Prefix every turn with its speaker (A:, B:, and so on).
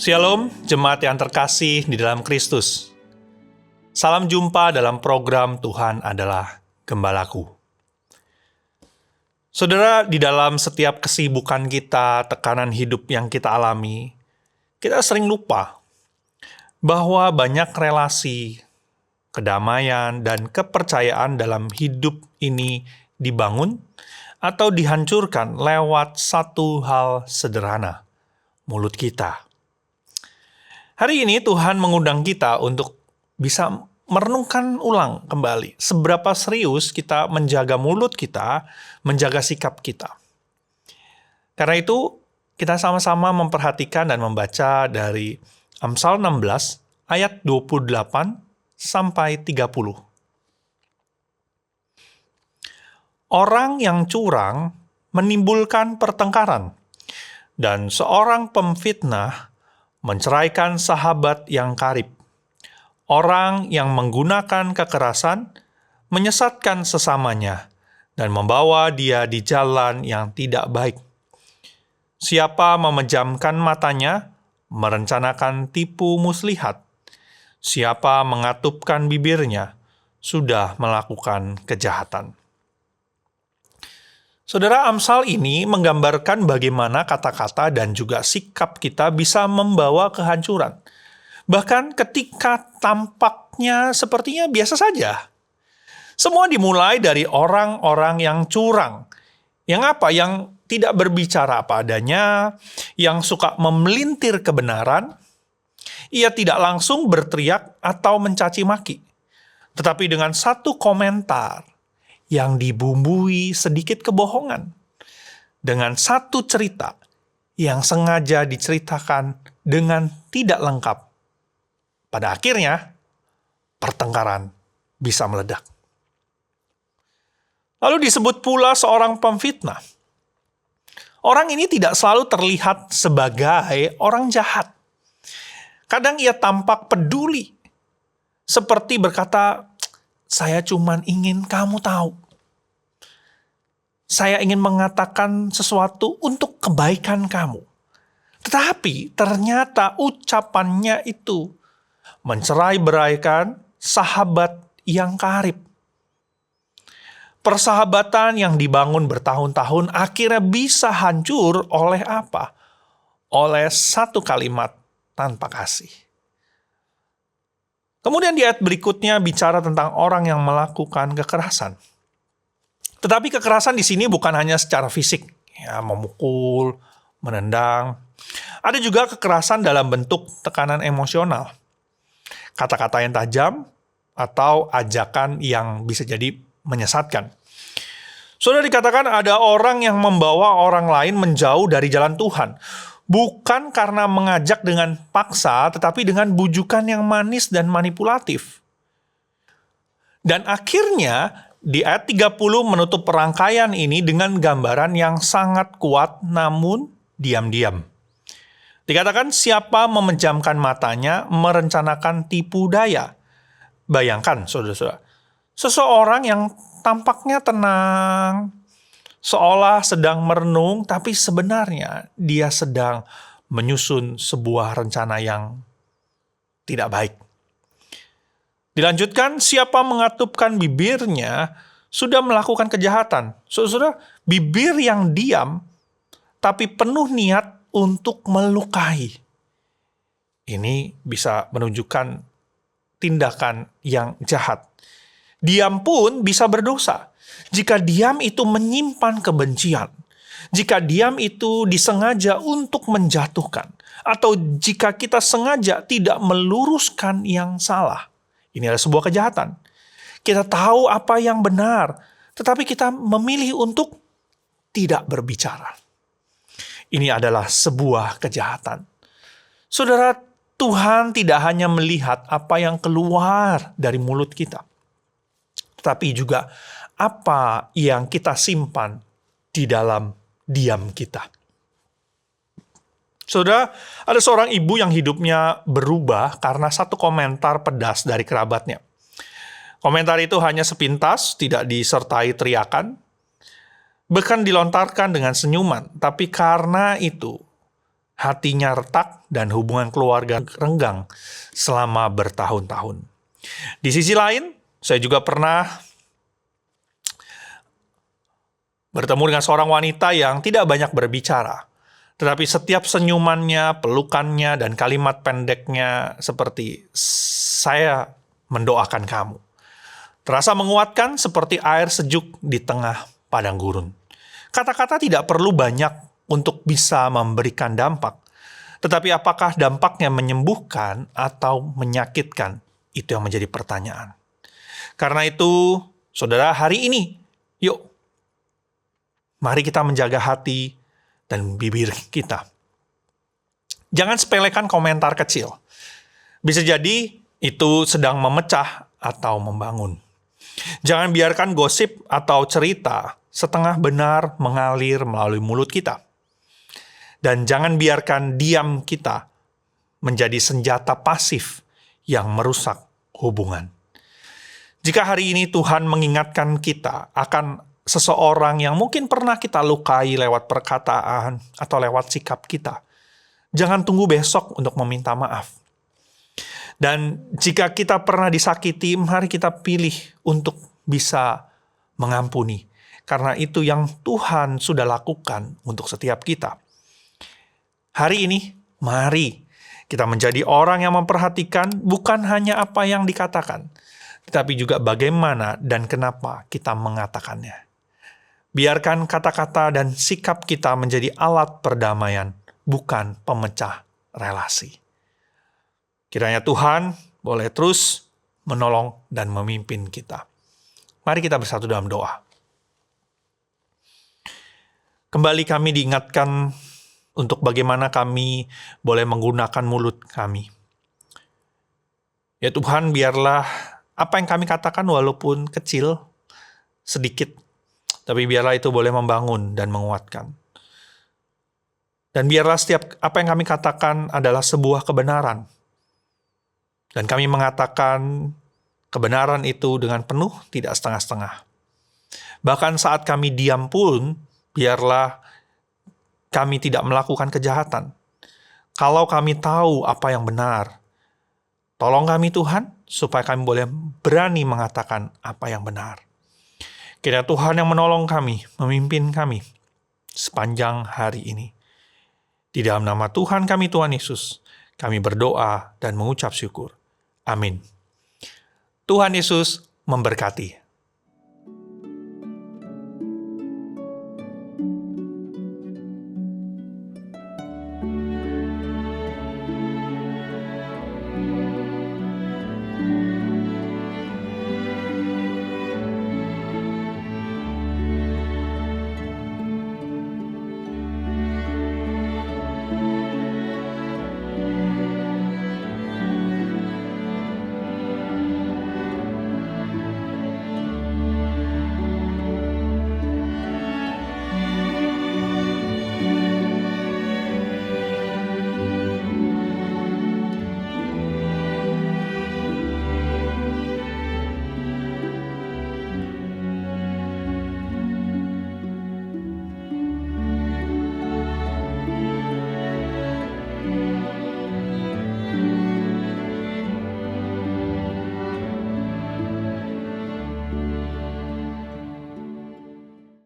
A: Shalom, jemaat yang terkasih di dalam Kristus. Salam jumpa dalam program Tuhan adalah Gembalaku. Saudara, di dalam setiap kesibukan kita, tekanan hidup yang kita alami, kita sering lupa bahwa banyak relasi, kedamaian, dan kepercayaan dalam hidup ini dibangun atau dihancurkan lewat satu hal sederhana, mulut kita. Hari ini Tuhan mengundang kita untuk bisa merenungkan ulang kembali seberapa serius kita menjaga mulut kita, menjaga sikap kita. Karena itu, kita sama-sama memperhatikan dan membaca dari Amsal 16 ayat 28 sampai 30. Orang yang curang menimbulkan pertengkaran, dan seorang pemfitnah menceraikan sahabat yang karib. Orang yang menggunakan kekerasan menyesatkan sesamanya dan membawa dia di jalan yang tidak baik. Siapa memejamkan matanya, merencanakan tipu muslihat. Siapa mengatupkan bibirnya, sudah melakukan kejahatan. Saudara, Amsal ini menggambarkan bagaimana kata-kata dan juga sikap kita bisa membawa kehancuran. Bahkan ketika tampaknya sepertinya biasa saja. Semua dimulai dari orang-orang yang curang. Yang tidak berbicara apa adanya, yang suka memelintir kebenaran. Ia tidak langsung berteriak atau mencaci maki. Tetapi dengan satu komentar yang dibumbui sedikit kebohongan, dengan satu cerita yang sengaja diceritakan dengan tidak lengkap. Pada akhirnya, pertengkaran bisa meledak. Lalu disebut pula seorang pemfitnah. Orang ini tidak selalu terlihat sebagai orang jahat. Kadang ia tampak peduli, seperti berkata, "Saya cuma ingin kamu tahu. Saya ingin mengatakan sesuatu untuk kebaikan kamu." Tetapi ternyata ucapannya itu mencerai-beraikan sahabat yang karib. Persahabatan yang dibangun bertahun-tahun akhirnya bisa hancur oleh apa? Oleh satu kalimat tanpa kasih. Kemudian di ayat berikutnya bicara tentang orang yang melakukan kekerasan. Tetapi kekerasan di sini bukan hanya secara fisik, ya, memukul, menendang. Ada juga kekerasan dalam bentuk tekanan emosional. Kata-kata yang tajam atau ajakan yang bisa jadi menyesatkan. Sudah dikatakan ada orang yang membawa orang lain menjauh dari jalan Tuhan. Bukan karena mengajak dengan paksa, tetapi dengan bujukan yang manis dan manipulatif. Dan akhirnya, di ayat 30 menutup perangkaian ini dengan gambaran yang sangat kuat namun diam-diam. Dikatakan siapa memejamkan matanya, merencanakan tipu daya. Bayangkan, saudara-saudara, seseorang yang tampaknya tenang, seolah sedang merenung, tapi sebenarnya dia sedang menyusun sebuah rencana yang tidak baik. Dilanjutkan, siapa mengatupkan bibirnya sudah melakukan kejahatan. Saudara, bibir yang diam, tapi penuh niat untuk melukai. Ini bisa menunjukkan tindakan yang jahat. Diam pun bisa berdosa. Jika diam itu menyimpan kebencian, jika diam itu disengaja untuk menjatuhkan, atau jika kita sengaja tidak meluruskan yang salah, ini adalah sebuah kejahatan. Kita tahu apa yang benar, tetapi kita memilih untuk tidak berbicara. Ini adalah sebuah kejahatan. Saudara, Tuhan tidak hanya melihat apa yang keluar dari mulut kita, tetapi juga apa yang kita simpan di dalam diam kita. Saudara, ada seorang ibu yang hidupnya berubah karena satu komentar pedas dari kerabatnya. Komentar itu hanya sepintas, tidak disertai teriakan, bahkan dilontarkan dengan senyuman. Tapi karena itu, hatinya retak, dan hubungan keluarga renggang selama bertahun-tahun. Di sisi lain, saya juga pernah bertemu dengan seorang wanita yang tidak banyak berbicara. Tetapi setiap senyumannya, pelukannya, dan kalimat pendeknya seperti, "Saya mendoakan kamu." Terasa menguatkan seperti air sejuk di tengah padang gurun. Kata-kata tidak perlu banyak untuk bisa memberikan dampak. Tetapi apakah dampaknya menyembuhkan atau menyakitkan? Itu yang menjadi pertanyaan. Karena itu, saudara, hari ini, yuk, mari kita menjaga hati dan bibir kita. Jangan sepelekan komentar kecil. Bisa jadi itu sedang memecah atau membangun. Jangan biarkan gosip atau cerita setengah benar mengalir melalui mulut kita. Dan jangan biarkan diam kita menjadi senjata pasif yang merusak hubungan. Jika hari ini Tuhan mengingatkan kita akan seseorang yang mungkin pernah kita lukai lewat perkataan atau lewat sikap kita, jangan tunggu besok untuk meminta maaf. Dan jika kita pernah disakiti, mari kita pilih untuk bisa mengampuni. Karena itu yang Tuhan sudah lakukan untuk setiap kita. Hari ini, mari kita menjadi orang yang memperhatikan bukan hanya apa yang dikatakan, tetapi juga bagaimana dan kenapa kita mengatakannya. Biarkan kata-kata dan sikap kita menjadi alat perdamaian, bukan pemecah relasi. Kiranya Tuhan boleh terus menolong dan memimpin kita. Mari kita bersatu dalam doa. Kembali kami diingatkan untuk bagaimana kami boleh menggunakan mulut kami. Ya Tuhan, biarlah apa yang kami katakan walaupun kecil, sedikit, tapi biarlah itu boleh membangun dan menguatkan. Dan biarlah setiap apa yang kami katakan adalah sebuah kebenaran. Dan kami mengatakan kebenaran itu dengan penuh, tidak setengah-setengah. Bahkan saat kami diam pun, biarlah kami tidak melakukan kejahatan. Kalau kami tahu apa yang benar, tolong kami Tuhan, supaya kami boleh berani mengatakan apa yang benar. Kiranya Tuhan yang menolong kami, memimpin kami sepanjang hari ini. Di dalam nama Tuhan kami, Tuhan Yesus, kami berdoa dan mengucap syukur. Amin. Tuhan Yesus memberkati.